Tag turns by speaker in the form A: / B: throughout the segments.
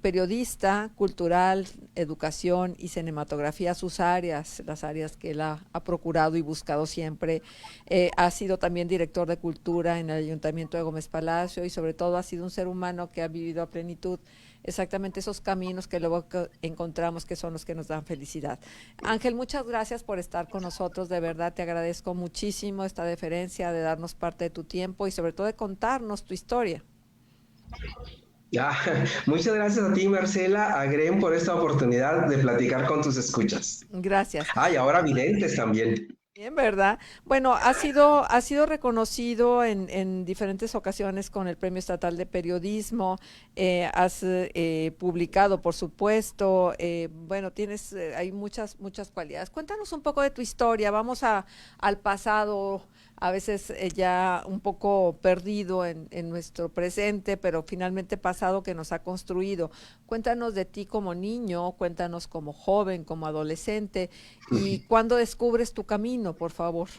A: periodista, cultural, educación y cinematografía, sus áreas, las áreas que él ha procurado y buscado siempre. Ha sido también director de cultura en el Ayuntamiento de Gómez Palacio y sobre todo ha sido un ser humano que ha vivido a plenitud exactamente esos caminos que luego encontramos que son los que nos dan felicidad. Ángel, muchas gracias por estar con nosotros, de verdad te agradezco muchísimo esta deferencia de darnos parte de tu tiempo y sobre todo de contarnos tu historia.
B: Ya, muchas gracias a ti, Marcela, a Grem, por esta oportunidad de platicar con tus escuchas.
A: Gracias.
B: Ah, y ahora videntes también.
A: Bien, ¿verdad? Bueno, ha sido reconocido en diferentes ocasiones con el Premio Estatal de Periodismo, has publicado, por supuesto, bueno, tienes, hay muchas cualidades. Cuéntanos un poco de tu historia, al pasado, a veces ya un poco perdido en nuestro presente, pero finalmente pasado que nos ha construido. Cuéntanos de ti como niño, cuéntanos como joven, como adolescente, y cuándo descubres tu camino, por favor.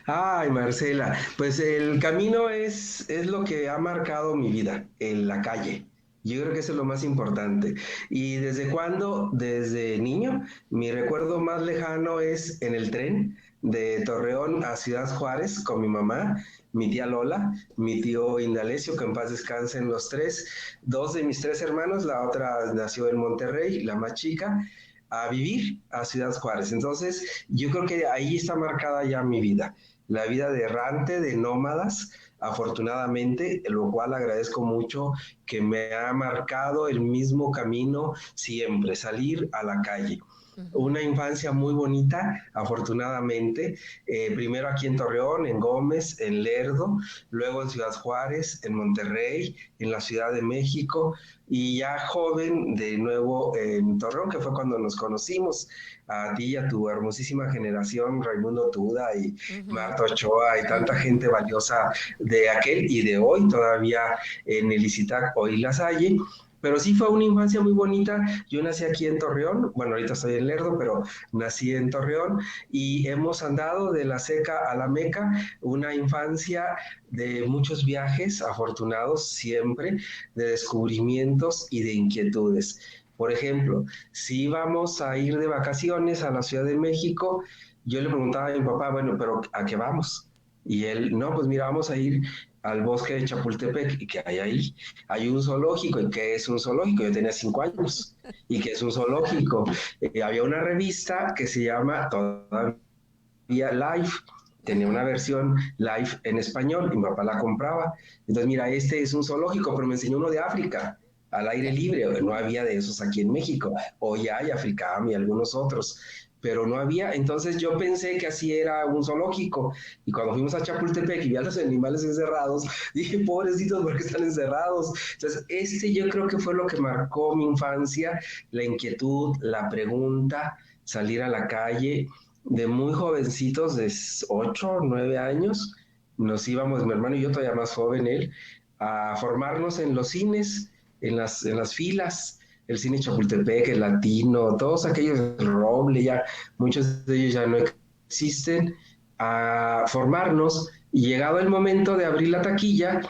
B: Ay, Marcela, pues el camino es lo que ha marcado mi vida, en la calle. Yo creo que eso es lo más importante. ¿Y desde cuándo? Desde niño. Mi recuerdo más lejano es en el tren de Torreón a Ciudad Juárez con mi mamá, mi tía Lola, mi tío Indalecio, que en paz descansen los tres, dos de mis tres hermanos, la otra nació en Monterrey, la más chica, a vivir a Ciudad Juárez. Entonces, yo creo que ahí está marcada ya mi vida, la vida de errante, de nómadas, afortunadamente, lo cual agradezco mucho que me ha marcado el mismo camino siempre, salir a la calle.
A: Ujú.
B: Una infancia muy bonita, afortunadamente, primero aquí en Torreón, en Gómez, en Lerdo, luego en Ciudad Juárez, en Monterrey, en la Ciudad de México, y ya joven de nuevo en Torreón, que fue cuando nos conocimos, a ti y a tu hermosísima generación, Raimundo Tuda y
A: Ujú,
B: Marta Ochoa y tanta
A: ujú.
B: gente valiosa de aquel y de hoy, todavía en el ICITAC hoy La Salle. Pero sí fue una infancia muy bonita. Yo nací aquí en Torreón, bueno, ahorita estoy en Lerdo, pero nací en Torreón y hemos andado de la Seca a la Meca, una infancia de muchos viajes afortunados siempre, de descubrimientos y de inquietudes. Por ejemplo, si íbamos a ir de vacaciones a la Ciudad de México, yo le preguntaba a mi papá, bueno, pero ¿a qué vamos? Y él, no, pues mira, vamos a ir al bosque de Chapultepec, ¿y qué hay ahí? Hay un zoológico. ¿Y qué es un zoológico? Yo tenía 5 años. ¿Y qué es un zoológico? Había una revista que se llama todavía Life, tenía una
A: Ajá.
B: versión live en español y mi papá la compraba. Entonces, mira, este es un zoológico, pero me enseñó uno de África, al aire
A: Ya.
B: libre. No había de esos aquí en México. Hoy hay Africam y algunos otros, pero no había. Entonces yo pensé que así era un zoológico. Y cuando fuimos a Chapultepec y vi a los animales encerrados, dije, pobrecitos, ¿por qué están encerrados? Entonces, este yo creo que fue lo que marcó mi infancia, la inquietud, la pregunta, salir a la calle de muy jovencitos, de 8 o 9 años, nos íbamos, mi hermano y yo, todavía más joven él, a formarnos en los cines, en las filas, el cine Chapultepec, el Latino, todos aquellos, el Roble, ya, muchos de ellos ya no existen, a formarnos, y llegado el momento de abrir la taquilla,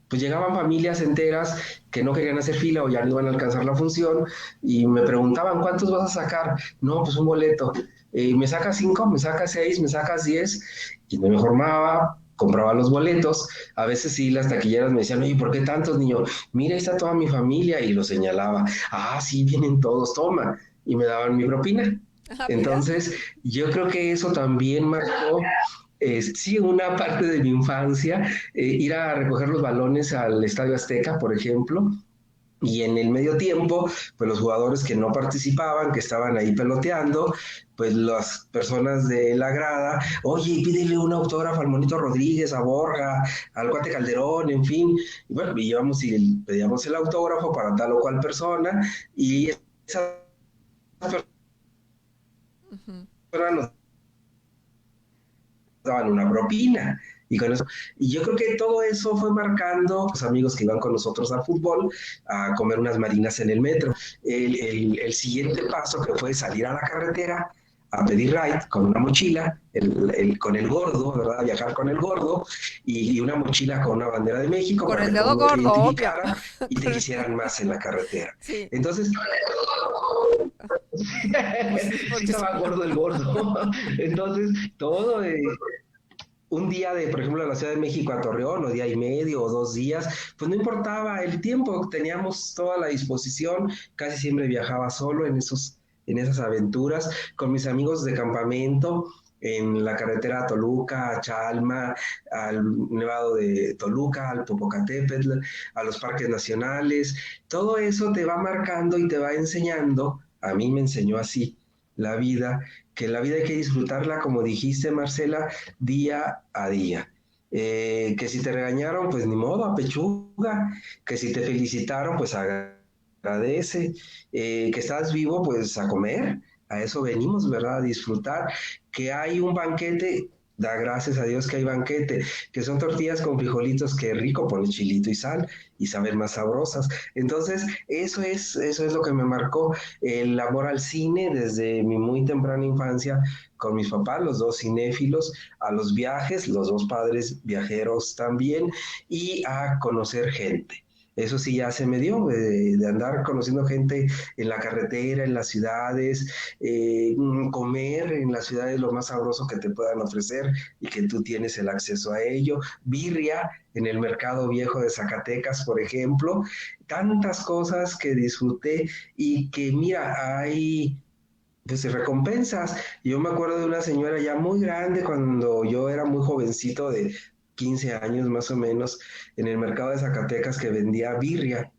B: pues llegaban familias enteras que no querían hacer fila o ya no iban a alcanzar la función y me preguntaban, ¿cuántos vas a sacar? No, pues un boleto. ¿Me sacas 5? ¿Me sacas 6? ¿Me sacas 10? Y me formaba, compraba los boletos. A veces sí, las taquilleras me decían, oye, ¿por qué tantos, niño? Mira, ahí está toda mi familia. Y lo señalaba. Ah, sí, vienen todos, toma. Y me daban mi propina.
A: Ah, mira.
B: Entonces, yo creo que eso también marcó, sí, una parte de mi infancia, ir a recoger los balones al Estadio Azteca, por ejemplo, y en el medio tiempo, pues los jugadores que no participaban, que estaban ahí peloteando, pues las personas de la grada, oye, pídele un autógrafo al Monito Rodríguez, a Borja, al Cuate Calderón, en fin. Y bueno, íbamos y pedíamos el autógrafo para tal o cual persona, y esas
A: Ujú.
B: personas nos daban una propina. Y con eso, y yo creo que todo eso fue marcando los amigos que iban con nosotros al fútbol, a comer unas marinas en el metro. El siguiente paso que fue salir a la carretera, a pedir ride con una mochila, con el gordo, ¿verdad? Viajar con el gordo y una mochila con una bandera de México
A: Con
B: para
A: el
B: que todo el
A: dedo
B: mundo te
A: gordo, obvio.
B: identificara y te
A: Con el-
B: quisieran más en la carretera.
A: Sí,
B: Entonces,
A: pues sí,
B: sí
A: porque
B: estaba gordo el gordo. Entonces, todo, un día de, por ejemplo, de la Ciudad de México a Torreón, o día y medio, o 2 días, pues no importaba el tiempo, teníamos toda la disposición, casi siempre viajaba solo en esas aventuras, con mis amigos de campamento, en la carretera a Toluca, a Chalma, al Nevado de Toluca, al Popocatépetl, a los parques nacionales, todo eso te va marcando y te va enseñando, a mí me enseñó así la vida, que la vida hay que disfrutarla, como dijiste, Marcela, día a día. Que si te regañaron, pues ni modo, apechuga. Que si te felicitaron, pues agradece. Que estás vivo, pues a comer. A eso venimos, ¿verdad? A disfrutar. Que hay un banquete, da gracias a Dios que hay banquete. Que son tortillas con frijolitos, que rico, pone chilito y sal y saben más sabrosas. Entonces, eso es lo que me marcó el amor al cine desde mi muy temprana infancia con mis papás, los dos cinéfilos, a los viajes, los dos padres viajeros también, y a conocer gente. Eso sí ya se me dio, de andar conociendo gente en la carretera, en las ciudades, comer en las ciudades lo más sabroso que te puedan ofrecer y que tú tienes el acceso a ello. Birria en el mercado viejo de Zacatecas, por ejemplo. Tantas cosas que disfruté y que mira, hay pues recompensas. Yo me acuerdo de una señora ya muy grande cuando yo era muy jovencito de 15 años más o menos en el mercado de Zacatecas que vendía birria.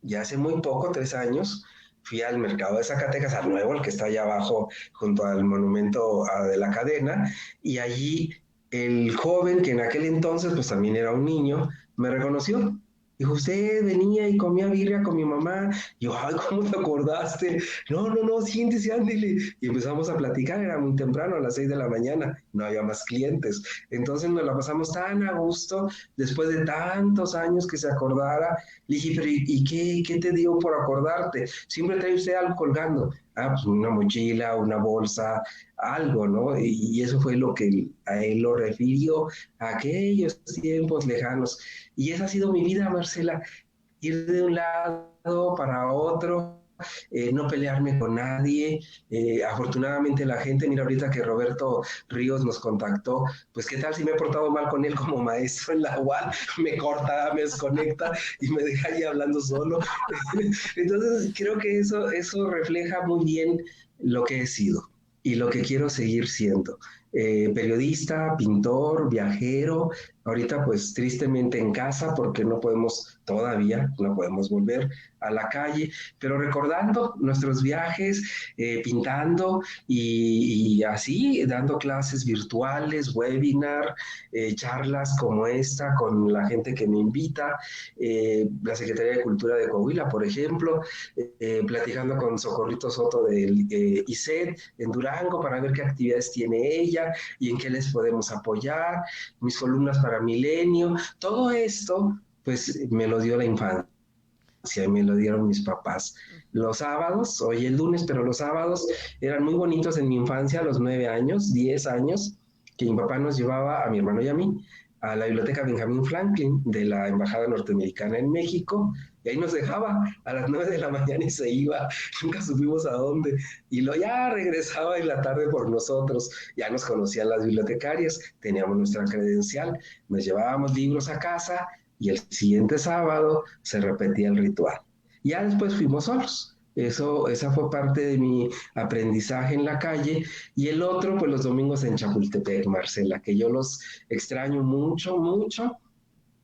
B: Ya hace muy poco, 3 años, fui al mercado de Zacatecas, al nuevo, el que está allá abajo junto al monumento de la cadena, y allí el joven, que en aquel entonces pues también era un niño, me reconoció. Dijo, usted venía y comía birria con mi mamá. Yo, ay, ¿cómo te acordaste? No, no, no, siéntese, ándele. Y empezamos a platicar, era muy temprano, a las 6 de la mañana, no había más clientes. Entonces nos la pasamos tan a gusto, después de tantos años que se acordara. Le dije, pero ¿y qué te dio por acordarte? Siempre trae usted algo colgando. Ah, pues una mochila, una bolsa, algo, ¿no? Y eso fue lo que a él lo refirió a aquellos tiempos lejanos. Y esa ha sido mi vida, Marcela, ir de un lado para otro, no pelearme con nadie. Afortunadamente la gente, mira ahorita que Roberto Ríos nos contactó, pues qué tal si me he portado mal con él como maestro en la UAL, me corta, me desconecta y me deja ahí hablando solo. Entonces creo que eso refleja muy bien lo que he sido y lo que quiero seguir siendo. Periodista, pintor, viajero, ahorita pues tristemente en casa porque no podemos todavía, no podemos volver a la calle, pero recordando nuestros viajes, pintando y así dando clases virtuales, webinar, charlas como esta con la gente que me invita, la Secretaría de Cultura de Coahuila, por ejemplo, platicando con Socorrito Soto del ICED en Durango para ver qué actividades tiene ella y en qué les podemos apoyar, mis columnas para Milenio, todo esto pues me lo dio la infancia y me lo dieron mis papás. Los sábados, hoy el lunes, pero los sábados eran muy bonitos en mi infancia, a los 9 años, 10 años, que mi papá nos llevaba a mi hermano y a mí a la biblioteca Benjamin Franklin de la Embajada Norteamericana en México, y ahí nos dejaba a las 9 de la mañana y se iba, nunca supimos a dónde, y lo ya regresaba en la tarde por nosotros, ya nos conocían las bibliotecarias, teníamos nuestra credencial, nos llevábamos libros a casa, y el siguiente sábado se repetía el ritual. Ya después fuimos solos. Esa fue parte de mi aprendizaje en la calle. Y el otro, pues los domingos en Chapultepec, Marcela, que yo los extraño mucho, mucho.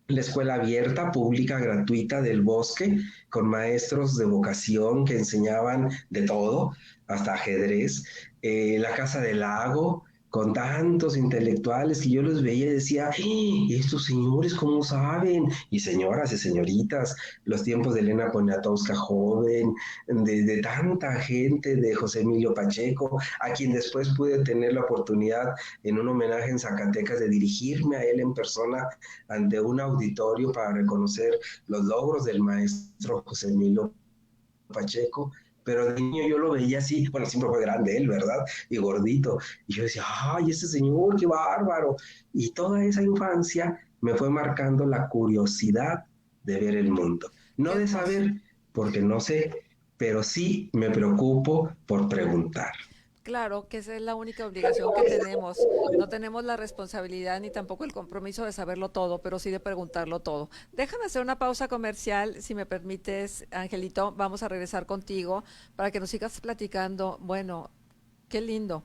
B: La escuela abierta, pública, gratuita del Bosque, con maestros de vocación que enseñaban de todo, hasta ajedrez. La Casa del Lago, con tantos intelectuales que yo los veía y decía, estos señores, ¿cómo saben? Y señoras y señoritas, los tiempos de Elena Poniatowska joven, de tanta gente, de José Emilio Pacheco, a quien después pude tener la oportunidad en un homenaje en Zacatecas de dirigirme a él en persona ante un auditorio para reconocer los logros del maestro José Emilio Pacheco. pero de niño yo lo veía así, bueno, siempre fue grande él, ¿verdad? Y gordito. Y yo decía, ay, ese señor, qué bárbaro. Y toda esa infancia me fue marcando la curiosidad de ver el mundo.
A: Qué
B: No de
A: hermoso.
B: saber, porque no sé, pero sí me preocupo por preguntar.
A: Claro que esa es la única obligación que tenemos. No tenemos la responsabilidad ni tampoco el compromiso de saberlo todo, pero sí de preguntarlo todo. Déjame hacer una pausa comercial, si me permites, Angelito. Vamos a regresar contigo para que nos sigas platicando. Bueno, qué lindo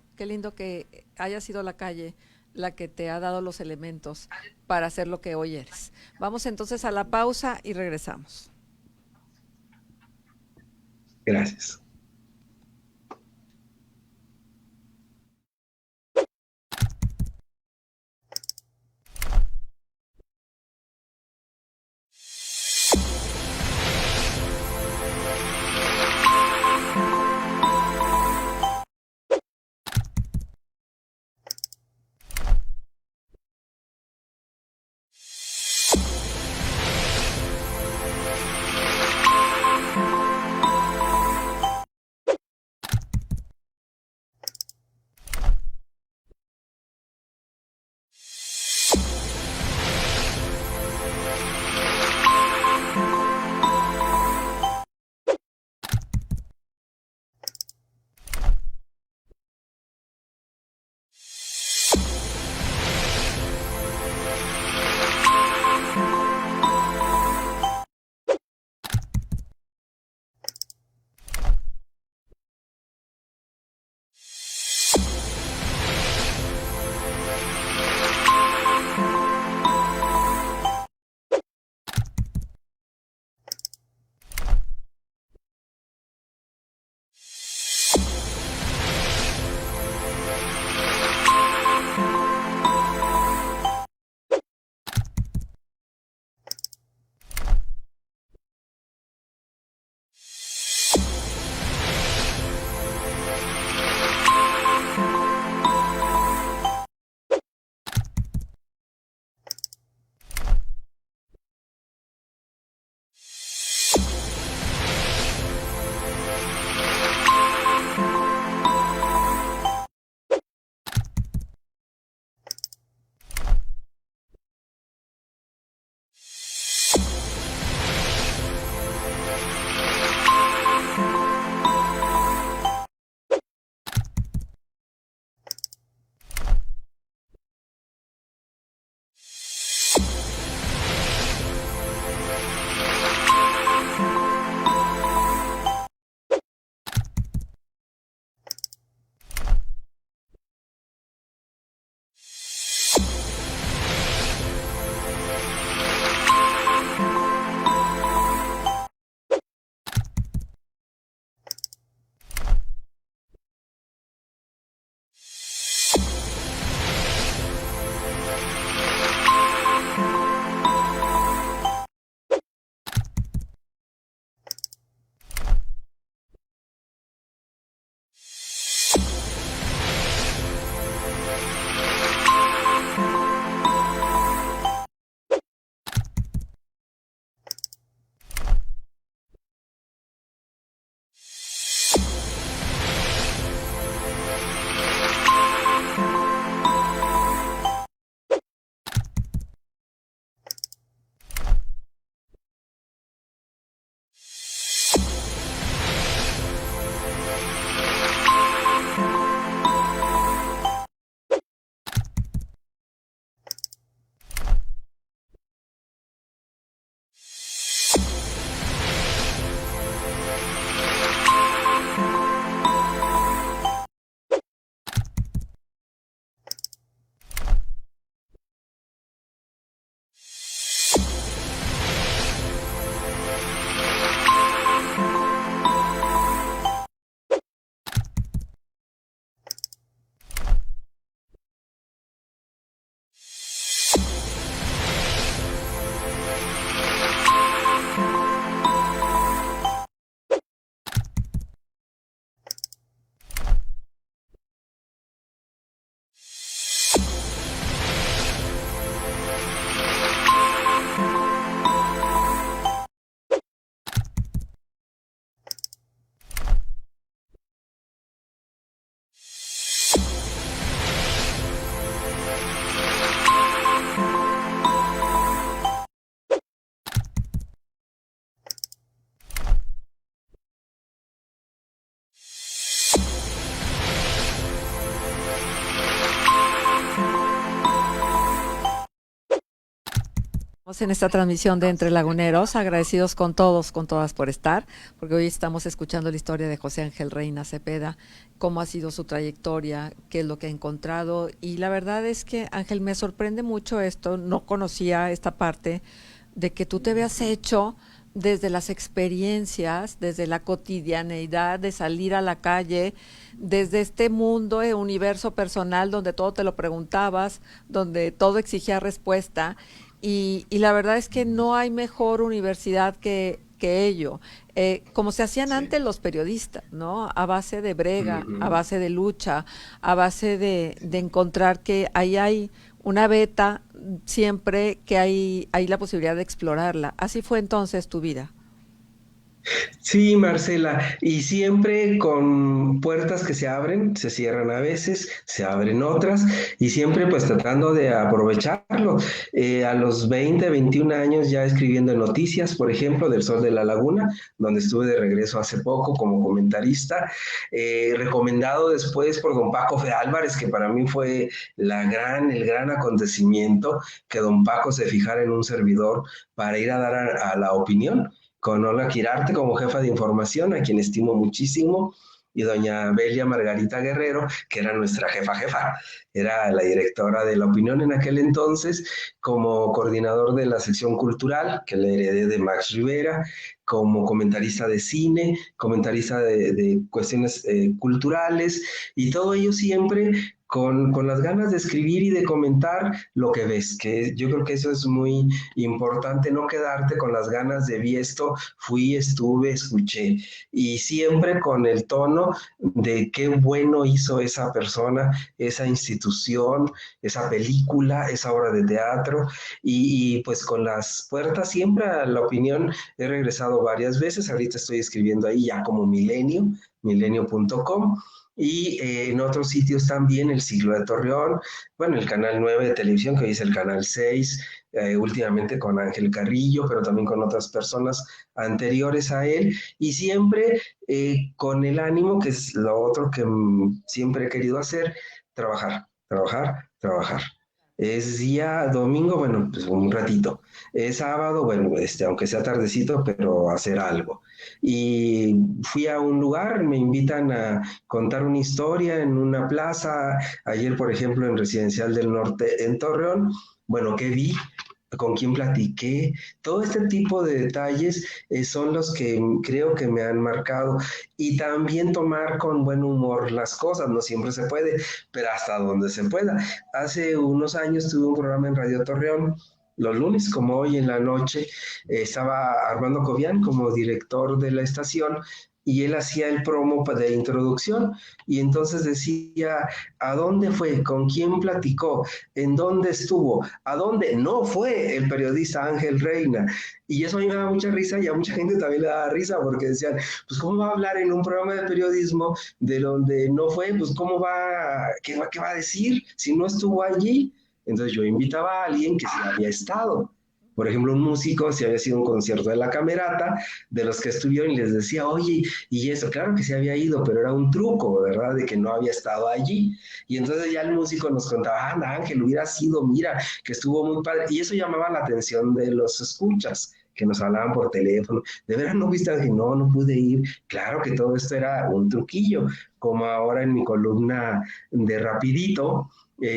A: que haya sido la calle la que te ha dado los elementos para ser lo que hoy eres. Vamos entonces a la pausa y regresamos.
B: Gracias.
A: En esta transmisión de Entre Laguneros, agradecidos con todos, con todas por estar, porque hoy estamos escuchando la historia de José Ángel Reina Cepeda, cómo ha sido su trayectoria, qué es lo que ha encontrado, y la verdad es que, Ángel, me sorprende mucho esto, no conocía esta parte de que tú te habías hecho desde las experiencias, desde la cotidianeidad de salir a la calle, desde este mundo, universo personal donde todo te lo preguntabas, donde todo exigía respuesta, y la verdad es que no hay mejor universidad que ello. Como se hacían
B: Sí.
A: antes los periodistas, ¿no? A base de brega, a
B: Ujú.
A: base de lucha, a base de encontrar que ahí hay una beta siempre que hay la posibilidad de explorarla. Así fue entonces tu vida.
B: Sí, Marcela, y siempre con puertas que se abren, se cierran a veces, se abren otras, y siempre pues tratando de aprovecharlo. A los 20, 21 años ya escribiendo noticias, por ejemplo, del Sol de la Laguna, donde estuve de regreso hace poco como comentarista, recomendado después por don Paco Fe Álvarez, que para mí fue el gran acontecimiento que don Paco se fijara en un servidor para ir a dar a la opinión con Olga Quirarte como jefa de información, a quien estimo muchísimo, y doña Belia Margarita Guerrero, que era nuestra jefa, era la directora de La Opinión en aquel entonces, como coordinador de la sección cultural, que le heredé de Max Rivera, como comentarista de cine, comentarista de cuestiones culturales, y todo ello siempre con las ganas de escribir y de comentar lo que ves, que yo creo que eso es muy importante, no quedarte con las ganas de vi esto, fui, estuve, escuché, y siempre con el tono de qué bueno hizo esa persona, esa institución, esa película, esa obra de teatro, y pues con las puertas siempre a La Opinión he regresado varias veces, ahorita estoy escribiendo ahí ya como milenio.com, y en otros sitios también, el Siglo de Torreón, bueno, el Canal 9 de televisión, que hoy es el Canal 6, últimamente con Ángel Carrillo, pero también con otras personas anteriores a él, y siempre con el ánimo, que es lo otro que siempre he querido hacer, trabajar, trabajar, trabajar. Es día domingo, bueno, pues un ratito. Es sábado, bueno, aunque sea tardecito, pero hacer algo. Y fui a un lugar, me invitan a contar una historia en una plaza, ayer, por ejemplo, en Residencial del Norte, en Torreón. Bueno, ¿qué vi? ¿Con quién platiqué? Todo este tipo de detalles son los que creo que me han marcado. Y también tomar con buen humor las cosas, no siempre se puede, pero hasta donde se pueda. Hace unos años tuve un programa en Radio Torreón, los lunes, como hoy en la noche, estaba Armando Cobian como director de la estación, y él hacía el promo de introducción, y entonces decía a dónde fue, con quién platicó, en dónde estuvo, a dónde no fue el periodista Ángel Reina. Y eso a mí me da mucha risa, y a mucha gente también le da risa, porque decían, pues cómo va a hablar en un programa de periodismo de donde no fue, pues cómo va, qué va a decir si no estuvo allí. Entonces yo invitaba a alguien que sí había estado. Por ejemplo, un músico, si había sido un concierto de la Camerata, de los que estuvieron, y les decía, oye, y eso, claro que se había ido, pero era un truco, ¿verdad? De que no había estado allí. Y entonces ya el músico nos contaba, anda, Ángel, hubiera sido, mira, que estuvo muy padre. Y eso llamaba la atención de los escuchas, que nos hablaban por teléfono. ¿De veras no viste? Ángel? No, no pude ir. Claro que todo esto era un truquillo, como ahora en mi columna de Rapidito,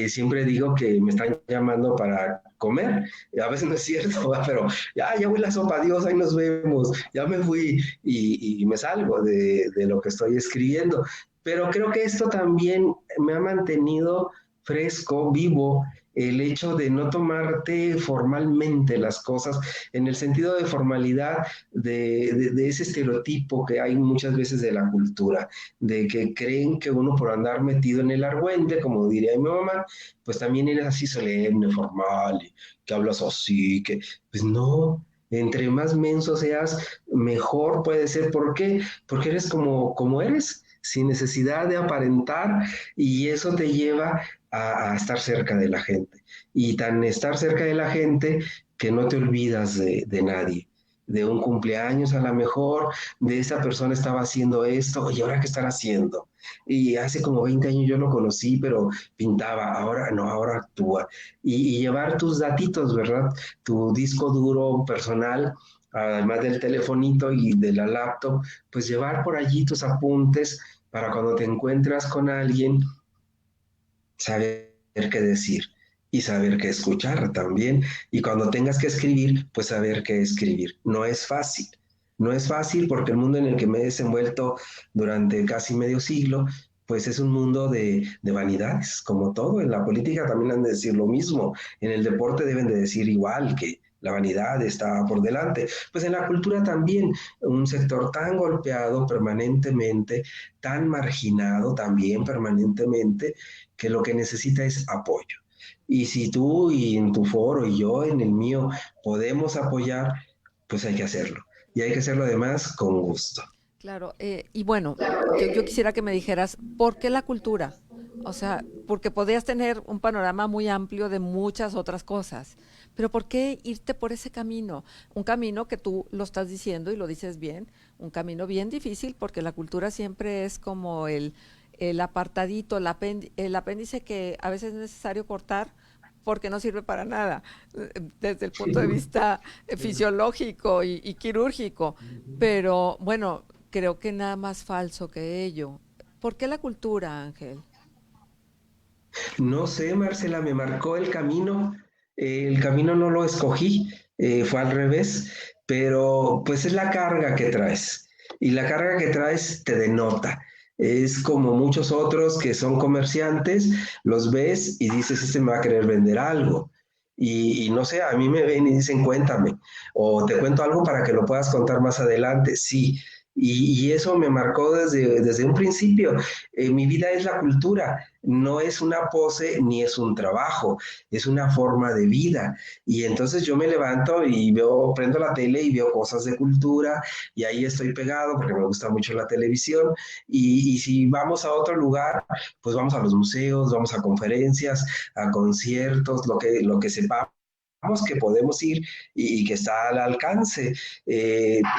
B: siempre digo que me están llamando para comer. A veces no es cierto, pero ya voy la sopa, adiós, ahí nos vemos, ya me fui, y me salgo de lo que estoy escribiendo. Pero creo que esto también me ha mantenido fresco, vivo, el hecho de no tomarte formalmente las cosas, en el sentido de formalidad, de ese estereotipo que hay muchas veces de la cultura, de que creen que uno por andar metido en el argüente, como diría mi mamá, pues también eres así solemne, formal, y que hablas así, que pues no. Entre más menso seas, mejor puede ser. ¿Por qué? Porque eres como eres, sin necesidad de aparentar, y eso te lleva a estar cerca de la gente. Y tan estar cerca de la gente que no te olvidas de nadie. de un cumpleaños a lo mejor, de esa persona estaba haciendo esto, y ahora qué están haciendo. Y hace como 20 años yo lo conocí, pero pintaba, ahora no, ahora actúa. Y llevar tus datitos, ¿verdad? Tu disco duro personal, además del telefonito y de la laptop, pues llevar por allí tus apuntes para cuando te encuentras con alguien, saber qué decir y saber qué escuchar también. Y cuando tengas que escribir, pues saber qué escribir. No es fácil. No es fácil porque el mundo en el que me he desenvuelto durante casi medio siglo, pues es un mundo de vanidades, como todo. En la política también han de decir lo mismo. En el deporte deben de decir igual que la vanidad está por delante. Pues en la cultura también, un sector tan golpeado permanentemente, tan marginado también permanentemente, que lo que necesita es apoyo. Y si tú y en tu foro y yo en el mío podemos apoyar, pues hay que hacerlo. Y hay que hacerlo además con gusto.
A: Claro, y bueno, yo quisiera que me dijeras, ¿por qué la cultura? O sea, porque podrías tener un panorama muy amplio de muchas otras cosas, pero ¿por qué irte por ese camino? Un camino que tú lo estás diciendo y lo dices bien, un camino bien difícil porque la cultura siempre es como el apartadito, el apéndice que a veces es necesario cortar porque no sirve para nada desde el punto de vista fisiológico y quirúrgico. Pero bueno, creo que nada más falso que ello. ¿Por qué la cultura, Ángel?
B: No sé, Marcela, me marcó el camino. El camino no lo escogí, fue al revés, pero pues es la carga que traes. Y la carga que traes te denota. Es como muchos otros que son comerciantes, los ves y dices, este me va a querer vender algo. Y no sé, a mí me ven y dicen, cuéntame, o te cuento algo para que lo puedas contar más adelante. Sí, y eso me marcó desde un principio. Mi vida es la cultura, no es una pose ni es un trabajo, es una forma de vida. Y entonces yo me levanto y veo, prendo la tele y veo cosas de cultura y ahí estoy pegado porque me gusta mucho la televisión. Y si vamos a otro lugar, pues vamos a los museos, vamos a conferencias, a conciertos, lo que sepamos que podemos ir y que está al alcance.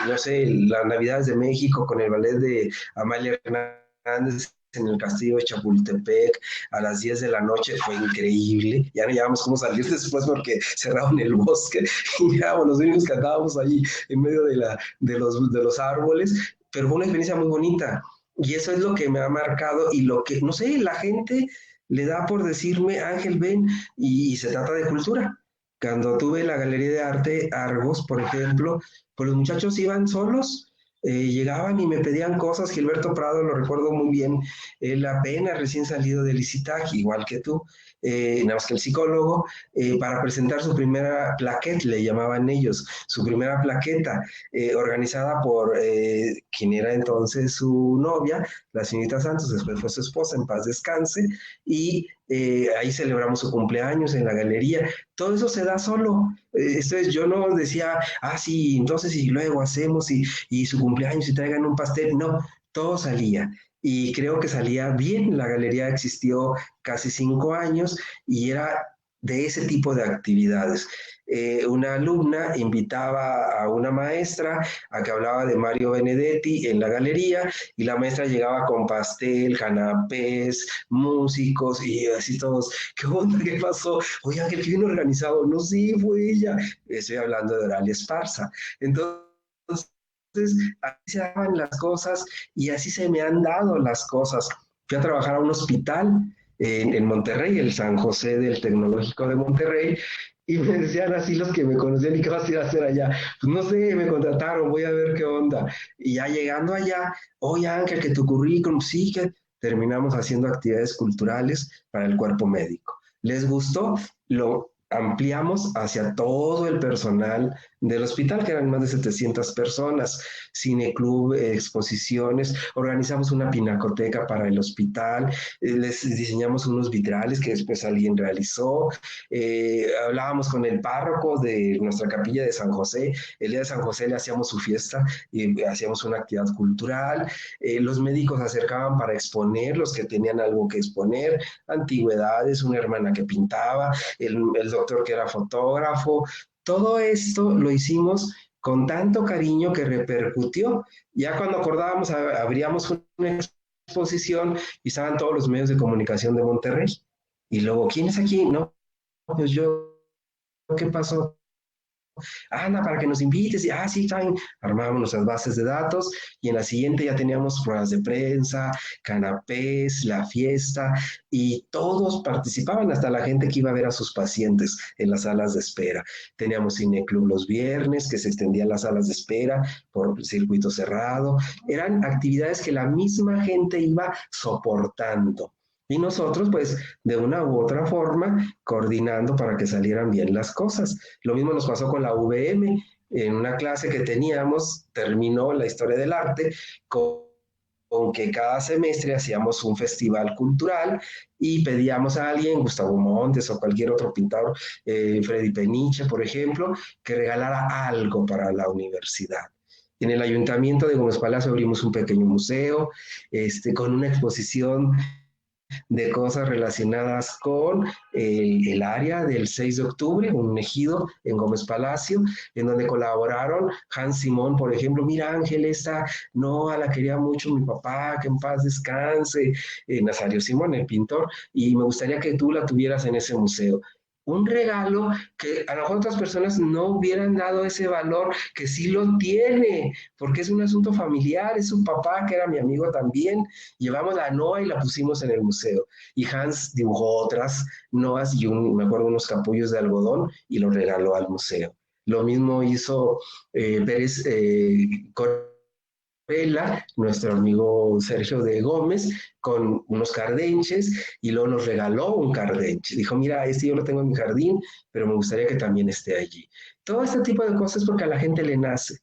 B: No sé, las Navidades de México con el ballet de Amalia Hernández en el castillo de Chapultepec a las 10 de la noche fue increíble. Ya no llevamos cómo salir después porque cerraron el bosque y éramos los únicos que andábamos ahí en medio de los árboles, pero fue una experiencia muy bonita. Y eso es lo que me ha marcado y lo que, no sé, la gente le da por decirme, Ángel, ven, y se trata de cultura. Cuando tuve la Galería de Arte Argos, por ejemplo, pues los muchachos iban solos, llegaban y me pedían cosas. Gilberto Prado, lo recuerdo muy bien, él apenas recién salido del ICITAC, igual que tú, nada más que el psicólogo, para presentar su primera plaqueta, le llamaban ellos, su primera plaqueta, organizada por quien era entonces su novia, la señorita Santos, después fue su esposa, en paz descanse, y ahí celebramos su cumpleaños en la galería. Todo eso se da solo. Entonces yo no decía, sí, entonces y luego hacemos y su cumpleaños y traigan un pastel. No, todo salía. Y creo que salía bien. La galería existió casi 5 años y era de ese tipo de actividades. Una alumna invitaba a una maestra a que hablaba de Mario Benedetti en la galería y la maestra llegaba con pastel, canapés, músicos y así todos, ¿qué onda? ¿Qué pasó? Oye, Ángel, ¿qué vino organizado? No, sí, fue ella. Estoy hablando de Oralia Esparza. Entonces, así se daban las cosas y así se me han dado las cosas. Fui a trabajar a un hospital en Monterrey, el San José del Tecnológico de Monterrey, y me decían así los que me conocían, ¿y qué vas a ir a hacer allá? Pues no sé, me contrataron, voy a ver qué onda. Y ya llegando allá, oye Ángel, que tu currículum, sí, que terminamos haciendo actividades culturales para el cuerpo médico. ¿Les gustó? Lo ampliamos hacia todo el personal del hospital, que eran más de 700 personas, cineclub, exposiciones, organizamos una pinacoteca para el hospital, les diseñamos unos vitrales que después alguien realizó, hablábamos con el párroco de nuestra capilla de San José, el día de San José le hacíamos su fiesta y hacíamos una actividad cultural, los médicos se acercaban para exponer, los que tenían algo que exponer, antigüedades, una hermana que pintaba, el doctor que era fotógrafo, todo esto lo hicimos con tanto cariño que repercutió. Ya cuando acordábamos, abríamos una exposición y estaban todos los medios de comunicación de Monterrey. Y luego, ¿quién es aquí? No, pues yo, ¿qué pasó? Anda, para que nos invites, y sí, también armábamos nuestras bases de datos, y en la siguiente ya teníamos pruebas de prensa, canapés, la fiesta, y todos participaban, hasta la gente que iba a ver a sus pacientes en las salas de espera. Teníamos cineclub los viernes, que se extendían las salas de espera por circuito cerrado. Eran actividades que la misma gente iba soportando. Y nosotros, pues, de una u otra forma, coordinando para que salieran bien las cosas. Lo mismo nos pasó con la VM. En una clase que teníamos, terminó la historia del arte con que cada semestre hacíamos un festival cultural y pedíamos a alguien, Gustavo Montes o cualquier otro pintor, Freddy Peniche, por ejemplo, que regalara algo para la universidad. En el ayuntamiento de Gómez Palacio abrimos un pequeño museo, con una exposición de cosas relacionadas con el área del 6 de octubre, un ejido en Gómez Palacio, en donde colaboraron Hans Simón, por ejemplo. Mira, Ángel, esta no, la quería mucho mi papá, que en paz descanse, Nazario Simón, el pintor, y me gustaría que tú la tuvieras en ese museo. Un regalo que a lo mejor otras personas no hubieran dado ese valor, que sí lo tiene, porque es un asunto familiar, es un papá que era mi amigo también. Llevamos la Noa y la pusimos en el museo. Y Hans dibujó otras Noas y me acuerdo, unos capullos de algodón y los regaló al museo. Lo mismo hizo Pérez Corella, nuestro amigo Sergio de Gómez, con unos cardenches, y luego nos regaló un cardenche. Dijo, mira, este yo lo tengo en mi jardín, pero me gustaría que también esté allí. Todo este tipo de cosas porque a la gente le nace.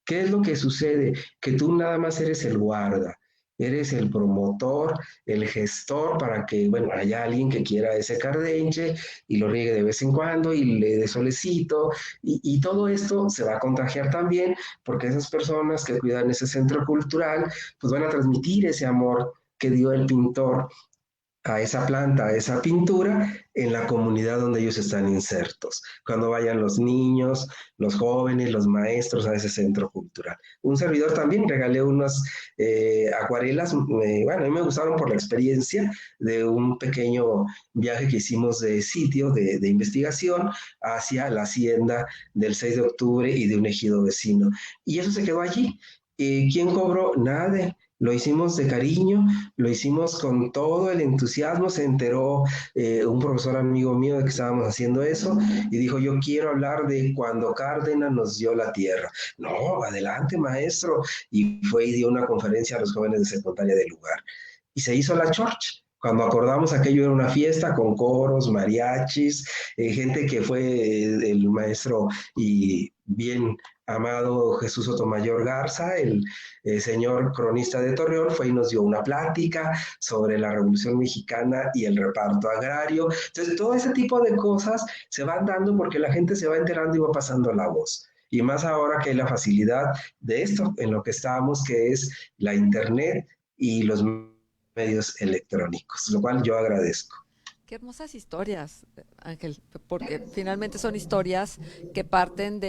B: ¿Qué es lo que sucede? Que tú nada más eres el guarda, eres el promotor, el gestor para que, bueno, haya alguien que quiera ese cardenche y lo riegue de vez en cuando y le dé solecito, y todo esto se va a contagiar también porque esas personas que cuidan ese centro cultural pues van a transmitir ese amor que dio el pintor a esa planta, a esa pintura, en la comunidad donde ellos están insertos, cuando vayan los niños, los jóvenes, los maestros a ese centro cultural. Un servidor también regalé unas acuarelas, bueno, a mí me gustaron por la experiencia de un pequeño viaje que hicimos de sitio, de investigación, hacia la hacienda del 6 de octubre y de un ejido vecino. Y eso se quedó allí. ¿Quién cobró? Nadie. Lo hicimos de cariño, lo hicimos con todo el entusiasmo. Se enteró un profesor amigo mío de que estábamos haciendo eso y dijo, yo quiero hablar de cuando Cárdenas nos dio la tierra. No, adelante, maestro. Y fue y dio una conferencia a los jóvenes de secundaria del lugar. Y se hizo la church. Cuando acordamos, aquello era una fiesta con coros, mariachis, gente que fue el maestro y bien amado Jesús Sotomayor Garza, el señor cronista de Torreón, fue y nos dio una plática sobre la Revolución Mexicana y el reparto agrario. Entonces, todo ese tipo de cosas se van dando porque la gente se va enterando y va pasando la voz. Y más ahora que hay la facilidad de esto, en lo que estábamos, que es la internet y los medios electrónicos, lo cual yo agradezco.
A: Qué hermosas historias, Ángel, porque finalmente son historias que parten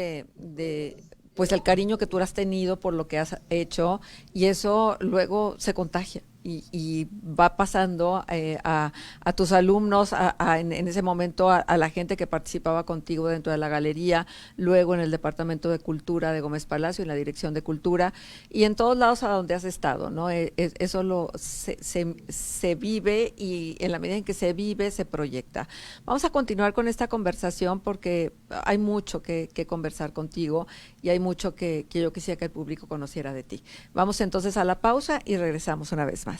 A: pues el cariño que tú has tenido por lo que has hecho, y eso luego se contagia y va pasando a tus alumnos, en ese momento a la gente que participaba contigo dentro de la galería, luego en el Departamento de Cultura de Gómez Palacio, en la Dirección de Cultura, y en todos lados a donde has estado, ¿no? Eso se vive, y en la medida en que se vive, se proyecta. Vamos a continuar con esta conversación porque hay mucho que conversar contigo y hay mucho que yo quisiera que el público conociera de ti. Vamos entonces a la pausa y regresamos una vez más.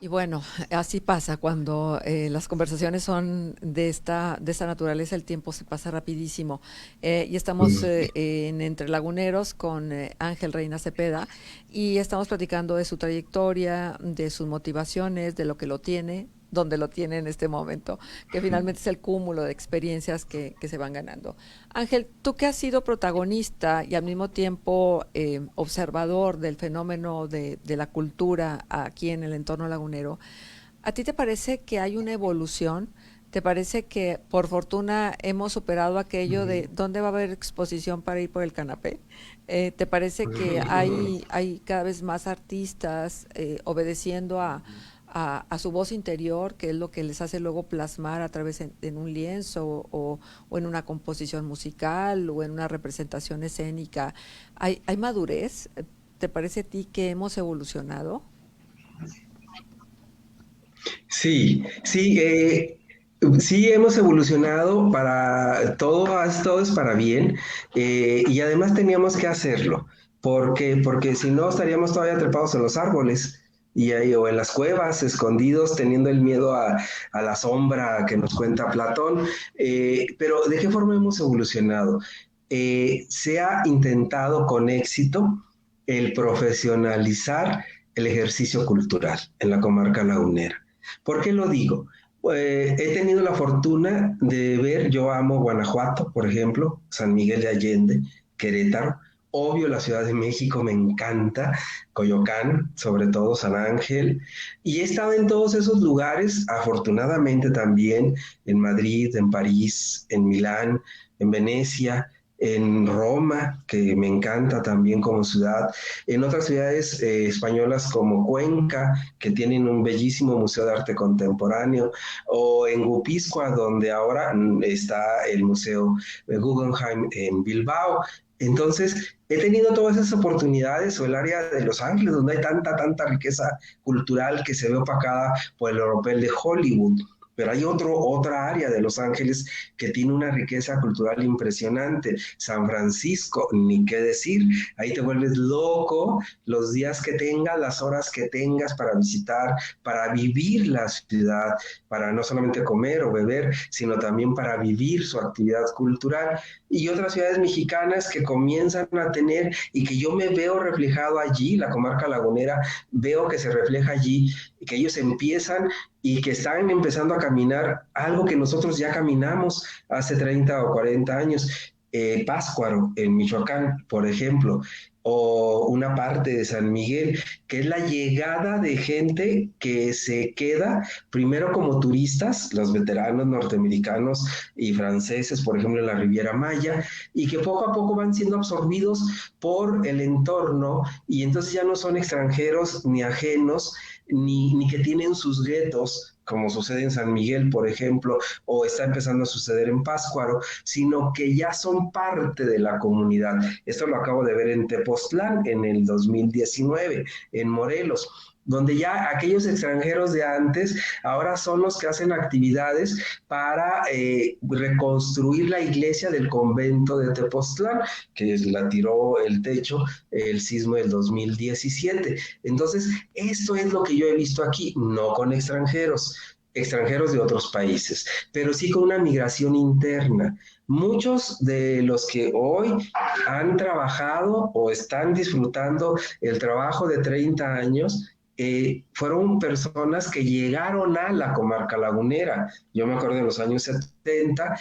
A: Y bueno, así pasa cuando las conversaciones son de esta naturaleza, el tiempo se pasa rapidísimo. Y estamos
B: Mm.
A: en Entre Laguneros con Ángel Reina Cepeda y estamos platicando de su trayectoria, de sus motivaciones, de lo que lo tiene, donde lo tiene en este momento, que finalmente es el cúmulo de experiencias que se van ganando. Ángel, tú que has sido protagonista y al mismo tiempo observador del fenómeno de la cultura aquí en el entorno lagunero, ¿a ti te parece que hay una evolución? ¿Te parece que por fortuna hemos superado aquello de dónde va a haber exposición para ir por el canapé? ¿Te parece que hay cada vez más artistas obedeciendo a su voz interior, que es lo que les hace luego plasmar a través en un lienzo o en una composición musical o en una representación escénica? ¿Hay madurez? ¿Te parece a ti que hemos evolucionado?
B: Sí, sí, sí hemos evolucionado para todo es para bien, y además teníamos que hacerlo, porque si no estaríamos todavía trepados en los árboles y ahí, o en las cuevas, escondidos, teniendo el miedo a la sombra que nos cuenta Platón. Pero ¿de qué forma hemos evolucionado? Se ha intentado con éxito el profesionalizar el ejercicio cultural en la comarca lagunera. ¿Por qué lo digo? He tenido la fortuna de ver, yo amo Guanajuato, por ejemplo, San Miguel de Allende, Querétaro, obvio la Ciudad de México me encanta, Coyoacán, sobre todo San Ángel, y he estado en todos esos lugares, afortunadamente también en Madrid, en París, en Milán, en Venecia, en Roma, que me encanta también como ciudad, en otras ciudades españolas como Cuenca, que tienen un bellísimo museo de arte contemporáneo, o en Guipúzcoa, donde ahora está el Museo Guggenheim en Bilbao. Entonces, he tenido todas esas oportunidades, o el área de Los Ángeles, donde hay tanta riqueza cultural que se ve opacada por el europeo de Hollywood. Pero hay otra área de Los Ángeles que tiene una riqueza cultural impresionante. San Francisco, ni qué decir, ahí te vuelves loco los días que tengas, las horas que tengas para visitar, para vivir la ciudad, para no solamente comer o beber, sino también para vivir su actividad cultural. Y otras ciudades mexicanas que comienzan a tener y que yo me veo reflejado allí, la comarca lagunera, veo que se refleja allí, que ellos empiezan y que están empezando a caminar algo que nosotros ya caminamos hace 30 o 40 años. Pátzcuaro, en Michoacán, por ejemplo, o una parte de San Miguel, que es la llegada de gente que se queda primero como turistas, los veteranos norteamericanos y franceses, por ejemplo, en la Riviera Maya, y que poco a poco van siendo absorbidos por el entorno y entonces ya no son extranjeros ni ajenos, ni que tienen sus guetos, como sucede en San Miguel, por ejemplo, o está empezando a suceder en Pátzcuaro, sino que ya son parte de la comunidad. Esto lo acabo de ver en Tepoztlán en el 2019, en Morelos, donde ya aquellos extranjeros de antes ahora son los que hacen actividades para reconstruir la iglesia del convento de Tepoztlán, que la tiró el techo el sismo del 2017. Entonces, esto es lo que yo he visto aquí, no con extranjeros de otros países, pero sí con una migración interna. Muchos de los que hoy han trabajado o están disfrutando el trabajo de 30 años, fueron personas que llegaron a la comarca lagunera. Yo me acuerdo de los años 70,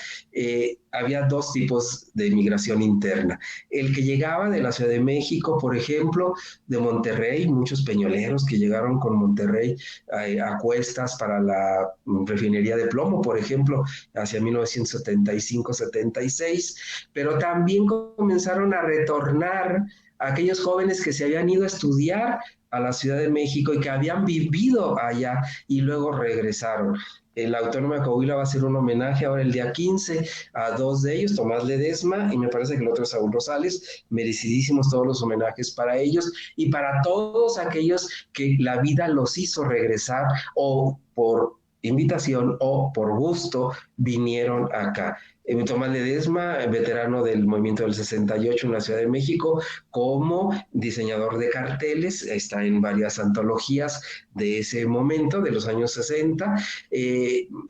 B: había dos tipos de migración interna. El que llegaba de la Ciudad de México, por ejemplo, de Monterrey, muchos peñoleros que llegaron con Monterrey a cuestas para la refinería de plomo, por ejemplo, hacia 1975-76, pero también comenzaron a retornar aquellos jóvenes que se habían ido a estudiar a la Ciudad de México y que habían vivido allá y luego regresaron. La Autónoma de Coahuila va a hacer un homenaje ahora el día 15 a dos de ellos, Tomás Ledesma y me parece que el otro es Saúl Rosales, merecidísimos todos los homenajes para ellos y para todos aquellos que la vida los hizo regresar o por invitación o por gusto vinieron acá. Tomás Ledesma, veterano del movimiento del 68 en la Ciudad de México, como diseñador de carteles, está en varias antologías de ese momento, de los años 60.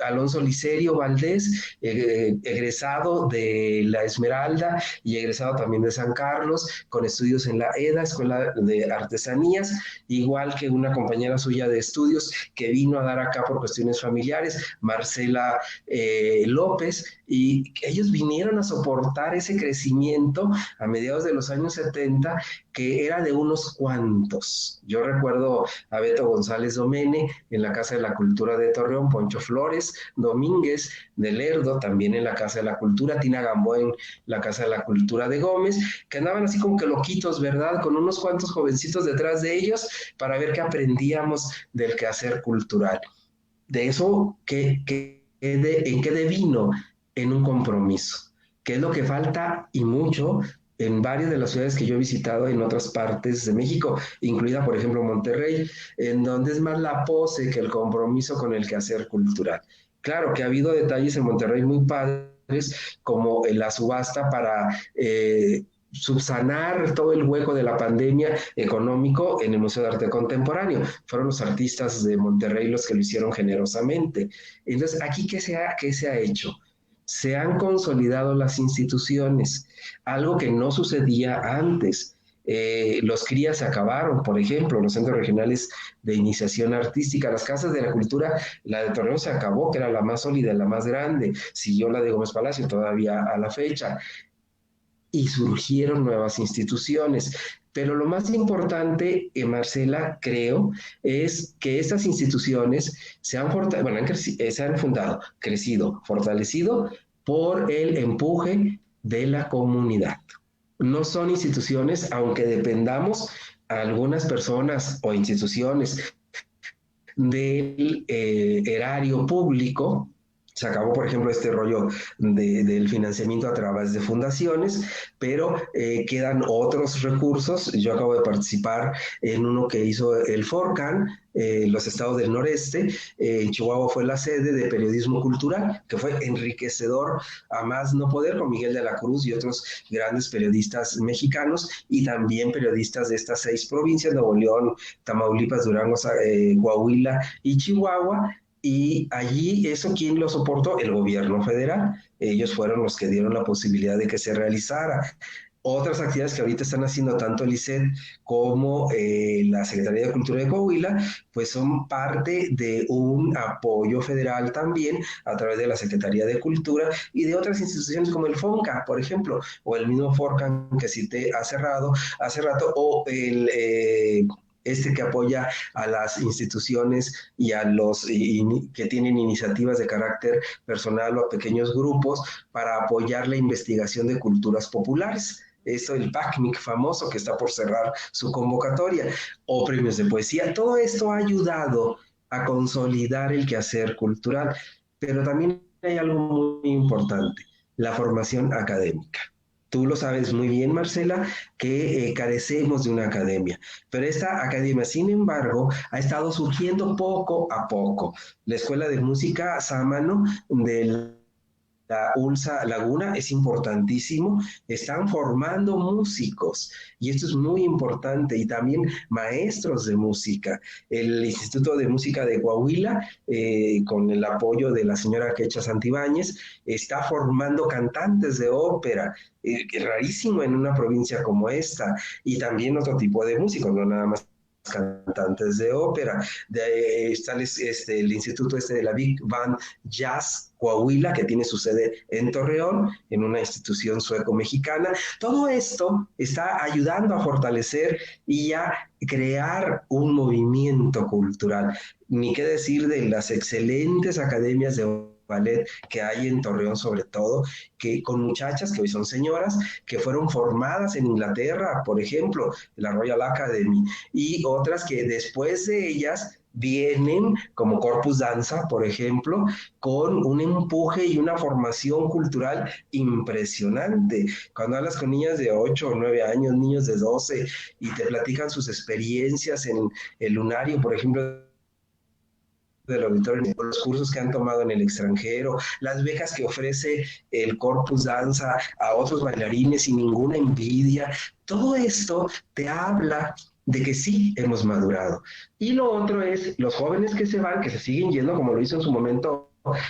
B: Alonso Licerio Valdés, egresado de la Esmeralda y egresado también de San Carlos, con estudios en la EDA, Escuela de Artesanías, igual que una compañera suya de estudios que vino a dar acá por cuestiones familiares, Marcela López, y ellos vinieron a soportar ese crecimiento a mediados de los años 70, que era de unos cuantos. Yo recuerdo a Beto González Domene en la Casa de la Cultura de Torreón, Poncho Flores Domínguez de Lerdo, también en la Casa de la Cultura, Tina Gamboa en la Casa de la Cultura de Gómez, que andaban así como que loquitos, ¿verdad? Con unos cuantos jovencitos detrás de ellos para ver qué aprendíamos del quehacer cultural. De eso, ¿en qué devino? En un compromiso, que es lo que falta y mucho en varias de las ciudades que yo he visitado en otras partes de México, incluida por ejemplo Monterrey, en donde es más la pose que el compromiso con el quehacer cultural. Claro que ha habido detalles en Monterrey muy padres, como en la subasta para subsanar todo el hueco de la pandemia económico en el Museo de Arte Contemporáneo. Fueron los artistas de Monterrey los que lo hicieron generosamente. Entonces, ¿aquí qué se ha hecho? Se han consolidado las instituciones, algo que no sucedía antes. Los CRIA se acabaron, por ejemplo, los centros regionales de iniciación artística, las casas de la cultura, la de Torreón se acabó, que era la más sólida, la más grande, siguió la de Gómez Palacio todavía a la fecha, y surgieron nuevas instituciones. Pero lo más importante, Marcela, creo, es que estas instituciones se han fundado, crecido, fortalecido por el empuje de la comunidad. No son instituciones, aunque dependamos a algunas personas o instituciones del erario público. Se acabó, por ejemplo, este rollo del financiamiento a través de fundaciones, pero quedan otros recursos. Yo acabo de participar en uno que hizo el FORCAN, los estados del noreste. En Chihuahua fue la sede de periodismo cultural, que fue enriquecedor a más no poder, con Miguel de la Cruz y otros grandes periodistas mexicanos, y también periodistas de estas 6 provincias: Nuevo León, Tamaulipas, Durango, Coahuila y Chihuahua. Y allí, ¿eso quién lo soportó? El gobierno federal. Ellos fueron los que dieron la posibilidad de que se realizara. Otras actividades que ahorita están haciendo tanto el ICED como la Secretaría de Cultura de Coahuila, pues son parte de un apoyo federal también a través de la Secretaría de Cultura y de otras instituciones como el FONCA, por ejemplo, o el mismo FORCAN que cité hace rato, o el que apoya a las instituciones y a los que tienen iniciativas de carácter personal o a pequeños grupos para apoyar la investigación de culturas populares. Esto, el PACMIC famoso, que está por cerrar su convocatoria, o premios de poesía. Todo esto ha ayudado a consolidar el quehacer cultural, pero también hay algo muy importante: la formación académica. Tú lo sabes muy bien, Marcela, que carecemos de una academia, pero esta academia, sin embargo, ha estado surgiendo poco a poco. La Escuela de Música Sámano del la ULSA Laguna es importantísimo. Están formando músicos y esto es muy importante, y también maestros de música. El Instituto de Música de Coahuila, con el apoyo de la señora Quecha Santibáñez, está formando cantantes de ópera, rarísimo en una provincia como esta, y también otro tipo de músicos, no nada más cantantes de ópera. Está el instituto de la Big Band Jazz Coahuila, que tiene su sede en Torreón, en una institución sueco-mexicana. Todo esto está ayudando a fortalecer y a crear un movimiento cultural. Ni qué decir de las excelentes academias de ballet que hay en Torreón, sobre todo, que con muchachas que hoy son señoras, que fueron formadas en Inglaterra, por ejemplo, la Royal Academy, y otras que después de ellas vienen, como Corpus Danza, por ejemplo, con un empuje y una formación cultural impresionante. Cuando hablas con niñas de 8 o 9 años, niños de 12, y te platican sus experiencias en el lunario, por ejemplo, del auditorio, los cursos que han tomado en el extranjero, las becas que ofrece el Corpus Danza a otros bailarines sin ninguna envidia. Todo esto te habla de que sí hemos madurado. Y lo otro es los jóvenes que se van, que se siguen yendo, como lo hizo en su momento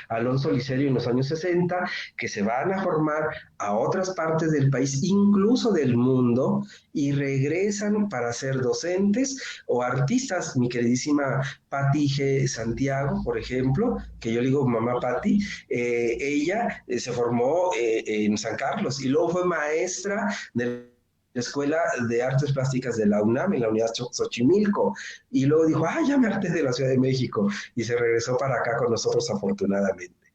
B: Alonso Licerio en los años 60, que se van a formar a otras partes del país, incluso del mundo, y regresan para ser docentes o artistas. Mi queridísima Patti G. Santiago, por ejemplo, que yo le digo mamá Patti, ella se formó en San Carlos y luego fue maestra de la Escuela de Artes Plásticas de la UNAM, en la Unidad Xochimilco, y luego dijo, ya me harté de la Ciudad de México, y se regresó para acá con nosotros afortunadamente.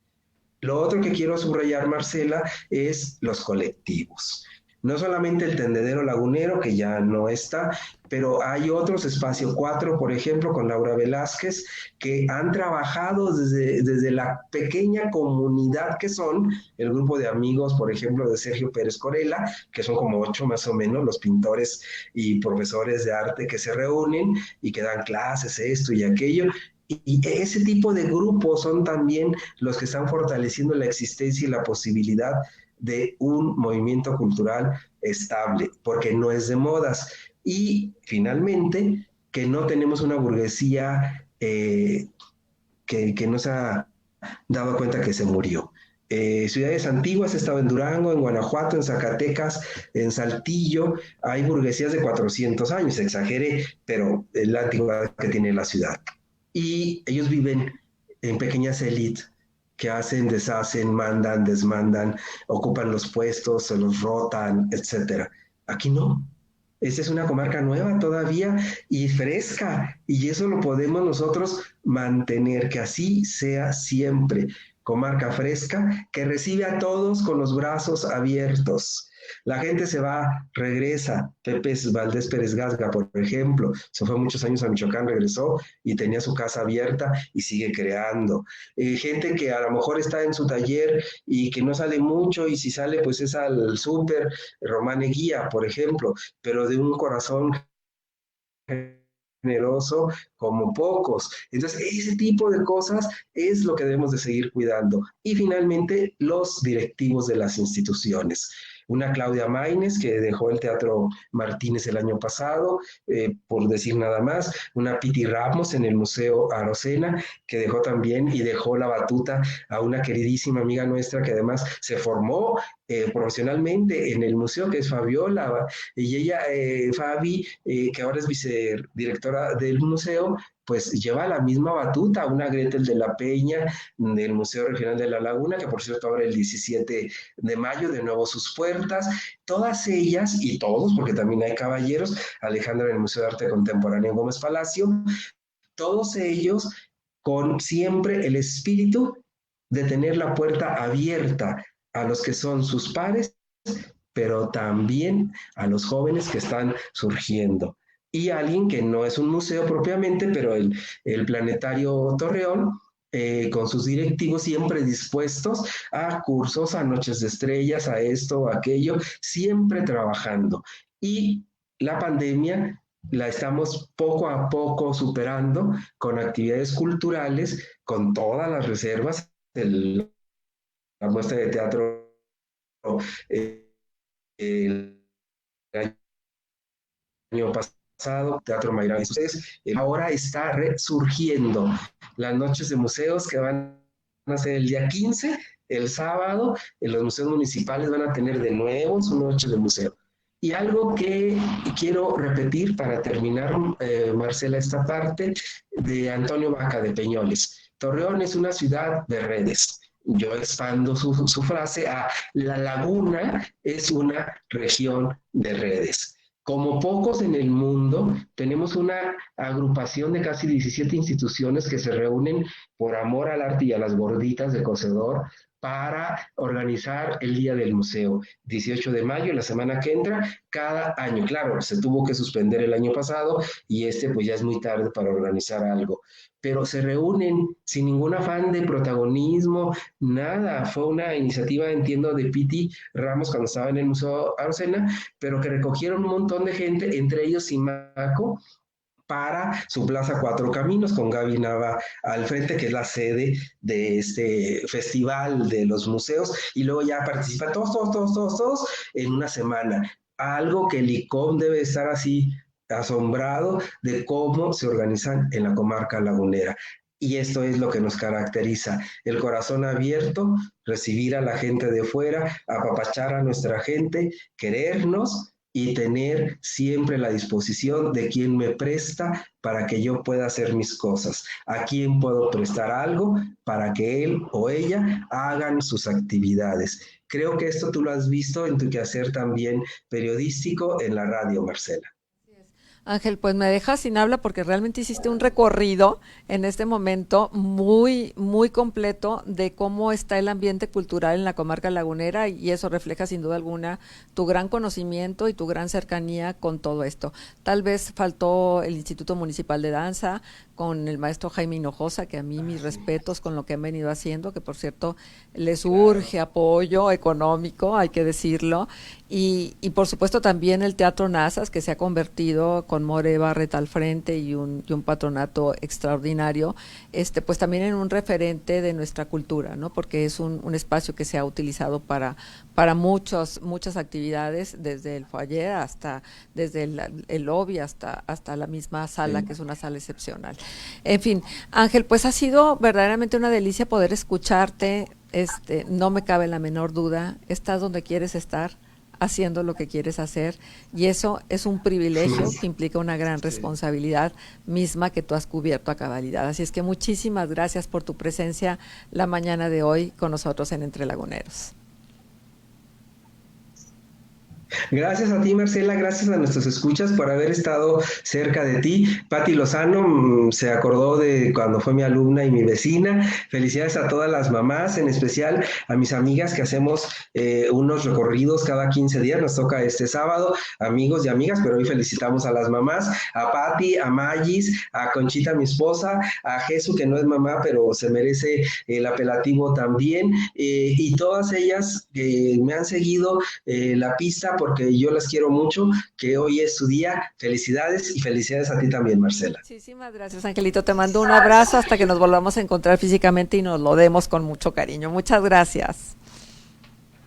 B: Lo otro que quiero subrayar, Marcela, es los colectivos. No solamente el tendedero lagunero, que ya no está, pero hay otros, Espacio 4, por ejemplo, con Laura Velázquez, que han trabajado desde la pequeña comunidad que son el grupo de amigos, por ejemplo, de Sergio Pérez Corella, que son como 8 más o menos, los pintores y profesores de arte que se reúnen y que dan clases, esto y aquello, y ese tipo de grupos son también los que están fortaleciendo la existencia y la posibilidad de un movimiento cultural estable, porque no es de modas. Y finalmente, que no tenemos una burguesía que no se ha dado cuenta que se murió. Ciudades antiguas, he estado en Durango, en Guanajuato, en Zacatecas, en Saltillo, hay burguesías de 400 años, exageré, pero es la antigüedad que tiene la ciudad. Y ellos viven en pequeñas élites que hacen, deshacen, mandan, desmandan, ocupan los puestos, se los rotan, etcétera. Aquí no. Esta es una comarca nueva todavía y fresca, y eso lo podemos nosotros mantener, que así sea siempre. Comarca fresca que recibe a todos con los brazos abiertos. La gente se va, regresa. Pepe Valdés Pérez Gasga, por ejemplo, se fue muchos años a Michoacán, regresó y tenía su casa abierta y sigue creando. Gente que a lo mejor está en su taller y que no sale mucho, y si sale pues es al súper, Román Eguía, por ejemplo, pero de un corazón generoso como pocos. Entonces, ese tipo de cosas es lo que debemos de seguir cuidando. Y finalmente, los directivos de las instituciones. Una Claudia Maínez, que dejó el Teatro Martínez el año pasado, por decir nada más. Una Piti Ramos en el Museo Arocena, que dejó también y dejó la batuta a una queridísima amiga nuestra que además se formó profesionalmente en el museo, que es Fabiola, y ella, Fabi, que ahora es vicedirectora del museo, pues lleva la misma batuta, una Gretel de la Peña del Museo Regional de La Laguna, que por cierto abre el 17 de mayo de nuevo sus puertas, todas ellas y todos, porque también hay caballeros, Alejandra en el Museo de Arte Contemporáneo en Gómez Palacio, todos ellos con siempre el espíritu de tener la puerta abierta a los que son sus pares, pero también a los jóvenes que están surgiendo. Y alguien que no es un museo propiamente, pero el Planetario Torreón, con sus directivos siempre dispuestos a cursos, a noches de estrellas, a esto, a aquello, siempre trabajando. Y la pandemia la estamos poco a poco superando con actividades culturales, con todas las reservas, la muestra de teatro eh, el año pasado, Teatro Mayrán. Entonces, ahora está resurgiendo las noches de museos que van a ser el día 15, el sábado, en los museos municipales van a tener de nuevo su noche de museo. Y algo que quiero repetir para terminar, Marcela, esta parte de Antonio Vaca de Peñoles. Torreón es una ciudad de redes. Yo expando su frase a La Laguna es una región de redes. Como pocos en el mundo, tenemos una agrupación de casi 17 instituciones que se reúnen por amor al arte y a las gorditas de cocedor para organizar el Día del Museo, 18 de mayo, la semana que entra, cada año. Claro, se tuvo que suspender el año pasado y pues ya es muy tarde para organizar algo, pero se reúnen sin ningún afán de protagonismo, nada. Fue una iniciativa, entiendo, de Piti Ramos cuando estaba en el Museo Arocena, pero que recogieron un montón de gente, entre ellos Simaco, para su Plaza Cuatro Caminos con Gaby Nava al frente, que es la sede de este festival de los museos, y luego ya participan todos en una semana. Algo que el ICOM debe estar así asombrado de cómo se organizan en la comarca lagunera. Y esto es lo que nos caracteriza, el corazón abierto, recibir a la gente de fuera, apapachar a nuestra gente, querernos y tener siempre la disposición de quien me presta para que yo pueda hacer mis cosas, a quien puedo prestar algo para que él o ella hagan sus actividades. Creo que esto tú lo has visto en tu quehacer también periodístico en la radio, Marcela.
A: Ángel, pues me dejas sin habla porque realmente hiciste un recorrido en este momento muy, muy completo de cómo está el ambiente cultural en la comarca lagunera y eso refleja sin duda alguna tu gran conocimiento y tu gran cercanía con todo esto. Tal vez faltó el Instituto Municipal de Danza con el maestro Jaime Hinojosa, que a mí mis respetos con lo que han venido haciendo, que por cierto les urge apoyo económico, hay que decirlo, y por supuesto también el Teatro Nazas, que se ha convertido con More Barret al frente y un patronato extraordinario, pues también en un referente de nuestra cultura, ¿no? Porque es un espacio que se ha utilizado para muchas actividades, desde el foyer hasta, desde el lobby hasta la misma sala, que es una sala excepcional. En fin, Ángel, pues ha sido verdaderamente una delicia poder escucharte, no me cabe la menor duda, estás donde quieres estar, haciendo lo que quieres hacer, y eso es un privilegio que implica una gran responsabilidad misma que tú has cubierto a cabalidad. Así es que muchísimas gracias por tu presencia la mañana de hoy con nosotros en Entre Laguneros.
B: Gracias a ti, Marcela, gracias a nuestros escuchas por haber estado cerca de ti. Patti Lozano se acordó de cuando fue mi alumna y mi vecina. Felicidades a todas las mamás, en especial a mis amigas que hacemos unos recorridos cada 15 días. Nos toca este sábado, amigos y amigas, pero hoy felicitamos a las mamás, a Patti, a Magis, a Conchita, mi esposa, a Jesús, que no es mamá, pero se merece el apelativo también, y todas ellas que me han seguido la pista porque yo las quiero mucho, que hoy es su día. Felicidades y felicidades a ti también, Marcela.
A: Muchísimas gracias, Angelito. Te mando un abrazo hasta que nos volvamos a encontrar físicamente y nos lo demos con mucho cariño. Muchas gracias.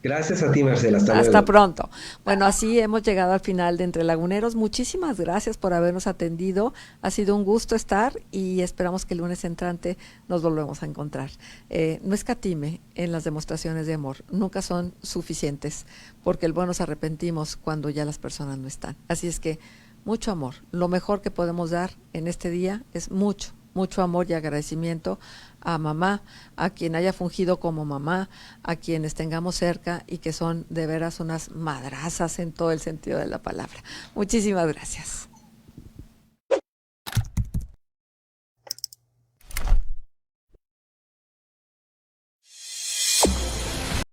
B: Gracias a ti, Marcela. Hasta luego.
A: Hasta pronto. Bueno, así hemos llegado al final de Entre Laguneros. Muchísimas gracias por habernos atendido. Ha sido un gusto estar y esperamos que el lunes entrante nos volvemos a encontrar. No escatime en las demostraciones de amor. Nunca son suficientes porque el bueno nos arrepentimos cuando ya las personas no están. Así es que mucho amor. Lo mejor que podemos dar en este día es mucho amor y agradecimiento a mamá, a quien haya fungido como mamá, a quienes tengamos cerca y que son de veras unas madrazas en todo el sentido de la palabra. Muchísimas gracias.